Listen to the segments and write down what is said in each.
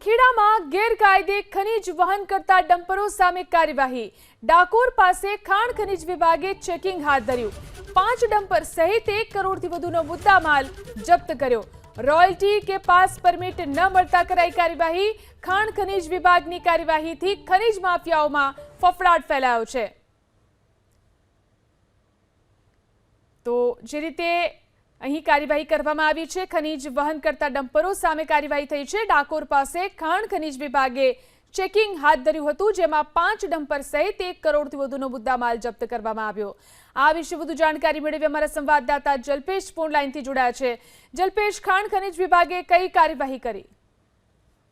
ખેડામાં ગેરકાયદે ખનીજ વહન કરતા ડમ્પરો સામે કાર્યવાહી। ડાકોર પાસે ખાણ ખનીજ વિભાગે ચેકિંગ હાથ ધર્યું। 5 ડમ્પર સહિત 1 કરોડથી વધુનો મુદ્દામાલ જપ્ત કર્યો। રોયલ્ટી કે પાસ પરમિટ ન મળતા કરાઈ કાર્યવાહી। ખાણ ખનીજ વિભાગની કાર્યવાહીથી ખનીજ માફિયાઓમાં ફફડાટ ફેલાયો છે। તો જે રીતે અહીં કાર્યવાહી કરવામાં આવી છે, ખનીજ વહન કરતા ડમ્પરો સામે કાર્યવાહી થઈ છે। ડાકોર પાસે ખાણ ખનીજ વિભાગે ચેકિંગ હાથ ધર્યું હતું, જેમાં 5 ડમ્પર સહિત 1 કરોડથી વધુનો મુદ્દામાલ જપ્ત કરવામાં આવ્યો। આ વિશે વધુ જાણકારી મેળવી અમારા સંવાદદાતા જલ્પેશ ફોન લાઈનથી જોડાયા છે। જલ્પેશ, ખાણ ખનીજ વિભાગે કઈ કાર્યવાહી કરી?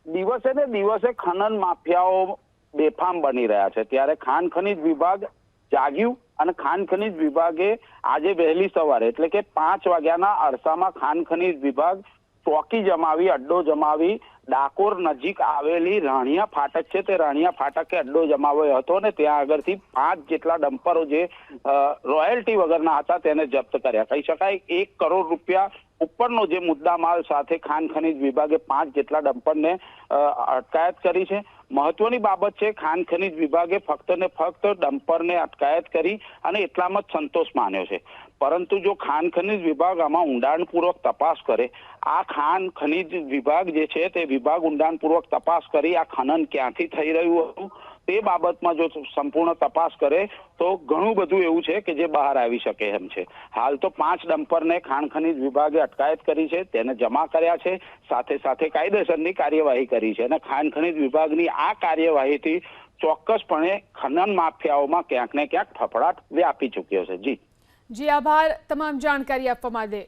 દિવસે ને દિવસે ખનન માફિયાઓ બેફામ બની રહ્યા છે, ત્યારે ખાણ ખનીજ વિભાગ જાગ્યું અને ખાણ ખનીજ વિભાગે આજે વહેલી સવારે એટલે કે 5 વાગ્યાના અરસામાં ખાણ ખનીજ વિભાગ ચોકી જમાવી, અડ્ડો જમાવી ડાકોર નજીક આવેલી રાણિયા ફાટક છે તે રાણિયા ફાટકે અડ્ડો જમાવ્યો હતો ને ત્યાં આગળથી 5 જેટલા ડમ્પરો જે રોયલ્ટી વગરના હતા તેને જપ્ત કર્યા। કહી શકાય 1 કરોડ રૂપિયા ઉપરનો જે મુદ્દામાલ સાથે ખાણ ખનીજ વિભાગે 5 જેટલા ડમ્પરને અટકાયત કરી છે। મહત્વની બાબત છે, ખાણ ખનીજ વિભાગે ફક્ત ને ફક્ત ડમ્પરને અટકાયત કરી અને એટલામાં જ સંતોષ માન્યો છે, પરંતુ જો ખાણ ખનીજ વિભાગ આમાં ઊંડાણપૂર્વક તપાસ કરે, આ ખાણ ખનીજ વિભાગ જે છે તે વિભાગ ઊંડાણપૂર્વક તપાસ કરી આ ખનન ક્યાંથી થઈ રહ્યું હતું તે બાબતમાં જો સંપૂર્ણ તપાસ કરે તો ઘણું બધું એવું છે કે જે બહાર આવી શકે એમ છે। હાલ તો 5 ડમ્પરને ખાણ ખનીજ વિભાગે અટકાયત કરી છે, તેને જમા કર્યા છે, સાથે સાથે કાયદેસરની કાર્યવાહી કરી છે અને ખાણ ખનીજ વિભાગની આ કાર્યવાહીથી ચોક્કસપણે ખનન માફિયાઓમાં ક્યાંક ને ક્યાંક ફફડાટ વ્યાપી ચૂક્યો છે। જી, આભાર તમામ જાણકારી આપવા માટે।